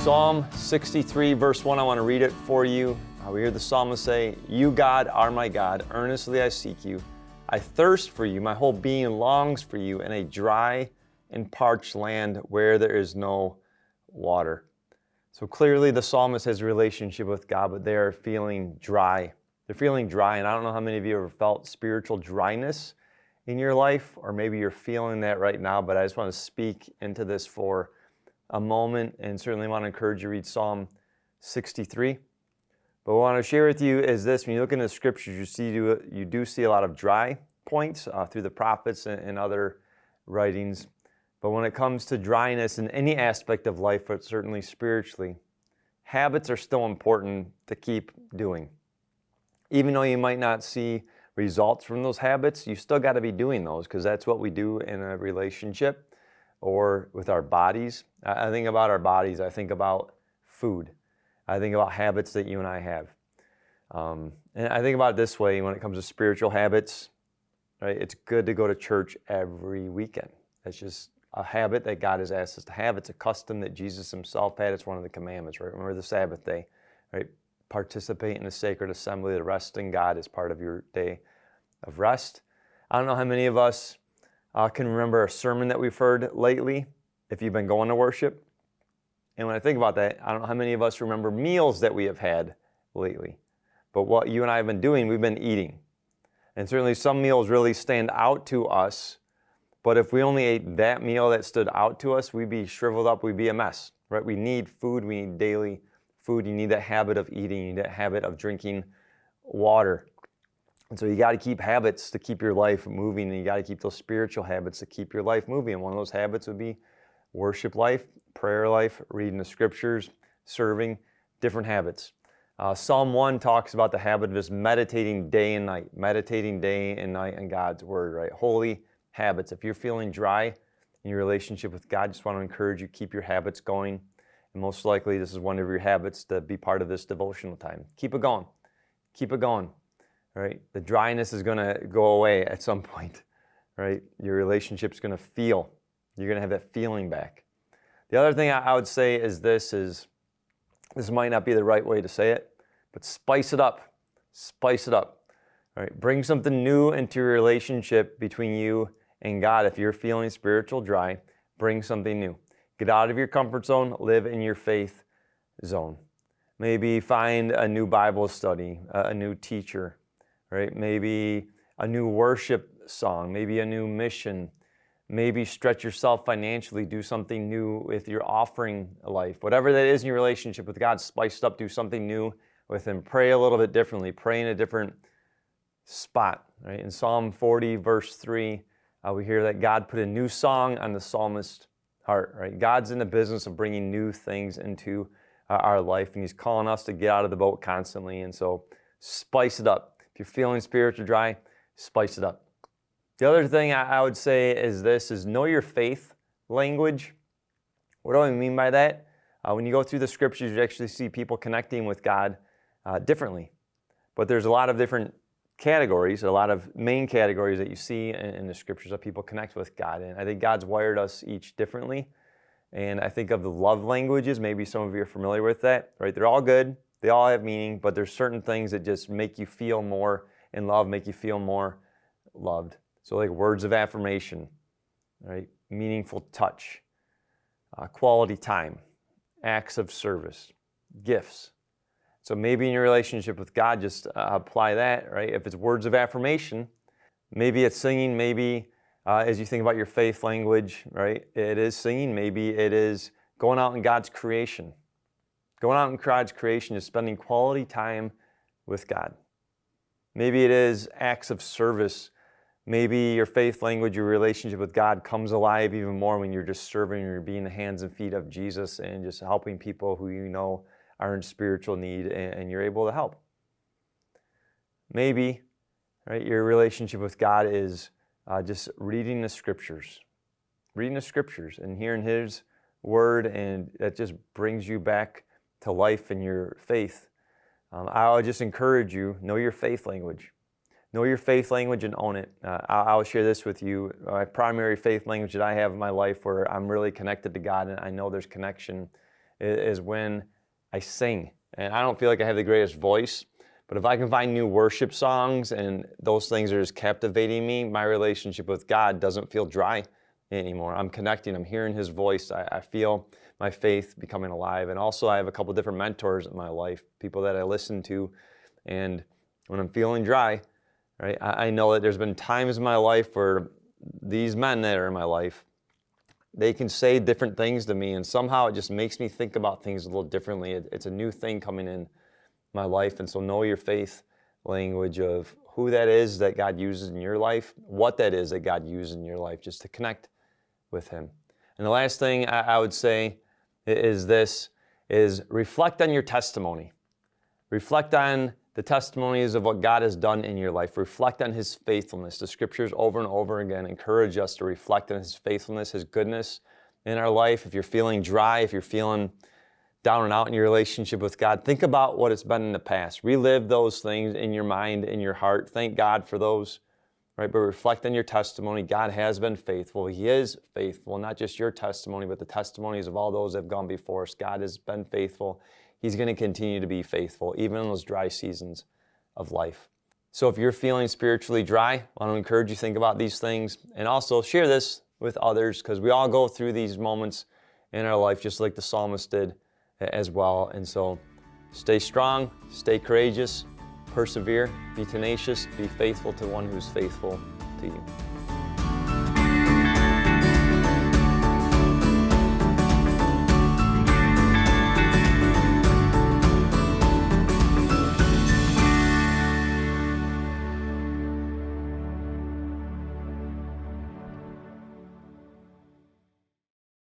Psalm 63, verse 1, I want to read it for you. We hear the psalmist say, "You, God, are my God. Earnestly I seek you. I thirst for you. My whole being longs for you in a dry and parched land where there is no water." So clearly the psalmist has a relationship with God, but they are feeling dry. They're feeling dry, and I don't know how many of you ever felt spiritual dryness in your life, or maybe you're feeling that right now, but I just want to speak into this for a moment, and certainly want to encourage you to read Psalm 63. But what I want to share with you is this: when you look into the scriptures, you do see a lot of dry points through the prophets and other writings. But when it comes to dryness in any aspect of life, but certainly spiritually, habits are still important to keep doing. Even though you might not see results from those habits, you still got to be doing those, because that's what we do in a relationship or with our bodies. I think about our bodies. I think about food. I think about habits that you and I have. And I think about it this way when it comes to spiritual habits, right? It's good to go to church every weekend. It's just a habit that God has asked us to have. It's a custom that Jesus himself had. It's one of the commandments, right? Remember the Sabbath day, right? Participate in the sacred assembly. The rest in God is part of your day of rest. I don't know how many of us can remember a sermon that we've heard lately, if you've been going to worship. And when I think about that, I don't know how many of us remember meals that we have had lately. But what you and I have been doing, we've been eating. And certainly some meals really stand out to us. But if we only ate that meal that stood out to us, we'd be shriveled up, we'd be a mess, right? We need food, we need daily food. You need that habit of eating, you need that habit of drinking water. And so you got to keep habits to keep your life moving, and you got to keep those spiritual habits to keep your life moving. And one of those habits would be worship life, prayer life, reading the scriptures, serving, different habits. Psalm 1 talks about the habit of just meditating day and night in God's word, right? Holy habits. If you're feeling dry in your relationship with God, just want to encourage you, keep your habits going. And most likely this is one of your habits to be part of this devotional time. Keep it going. Keep it going. Right? The dryness is going to go away at some point, right? Your relationship's going to feel. You're going to have that feeling back. The other thing I would say is this might not be the right way to say it, but spice it up. Spice it up. Right? Bring something new into your relationship between you and God. If you're feeling spiritual dry, bring something new. Get out of your comfort zone, live in your faith zone. Maybe find a new Bible study, a new teacher, right? Maybe a new worship song, maybe a new mission, maybe stretch yourself financially, do something new with your offering life. Whatever that is in your relationship with God, spice it up, do something new with Him. Pray a little bit differently, pray in a different spot, right? In Psalm 40, verse 3, we hear that God put a new song on the psalmist's heart, right? God's in the business of bringing new things into our life, and He's calling us to get out of the boat constantly, and so spice it up. If you're feeling spiritually dry, spice it up. The other thing I would say is this, is know your faith language. What do I mean by that? When you go through the scriptures, you actually see people connecting with God differently. But there's a lot of different categories, a lot of main categories that you see in the scriptures that people connect with God. And I think God's wired us each differently. And I think of the love languages, maybe some of you are familiar with that, right? They're all good. They all have meaning, but there's certain things that just make you feel more in love, make you feel more loved. So like words of affirmation, right? Meaningful touch, quality time, acts of service, gifts. So maybe in your relationship with God, just apply that, right? If it's words of affirmation, maybe it's singing, maybe as you think about your faith language, right? It is singing, maybe it is going out in God's creation. Going out in God's creation is spending quality time with God. Maybe it is acts of service. Maybe your faith language, your relationship with God comes alive even more when you're just serving, you're being the hands and feet of Jesus and just helping people who you know are in spiritual need, and you're able to help. Maybe, right, your relationship with God is just reading the scriptures. Reading the scriptures and hearing His word, and that just brings you back to life in your faith. I would just encourage you, know your faith language. Know your faith language and own it. I'll share this with you. My primary faith language that I have in my life, where I'm really connected to God and I know there's connection is when I sing. And I don't feel like I have the greatest voice, but if I can find new worship songs and those things are just captivating me, my relationship with God doesn't feel dry anymore. I'm connecting, I'm hearing His voice. I feel my faith becoming alive. And also I have a couple different mentors in my life, people that I listen to. And when I'm feeling dry, right, I know that there's been times in my life where these men that are in my life, they can say different things to me, and somehow it just makes me think about things a little differently. It's a new thing coming in my life, and so know your faith language of who that is that God uses in your life, what that is that God uses in your life, just to connect with Him. And the last thing I would say is this, is reflect on your testimony. Reflect on the testimonies of what God has done in your life. Reflect on His faithfulness. The scriptures over and over again encourage us to reflect on His faithfulness, His goodness in our life. If you're feeling dry, if you're feeling down and out in your relationship with God, think about what it's been in the past. Relive those things in your mind, in your heart. Thank God for those, right? But reflect on your testimony. God has been faithful. He is faithful, not just your testimony, but the testimonies of all those that have gone before us. God has been faithful. He's going to continue to be faithful, even in those dry seasons of life. So if you're feeling spiritually dry, I want to encourage you to think about these things, and also share this with others, because we all go through these moments in our life, just like the psalmist did as well. And so stay strong, stay courageous, persevere, be tenacious, be faithful to one who's faithful to you.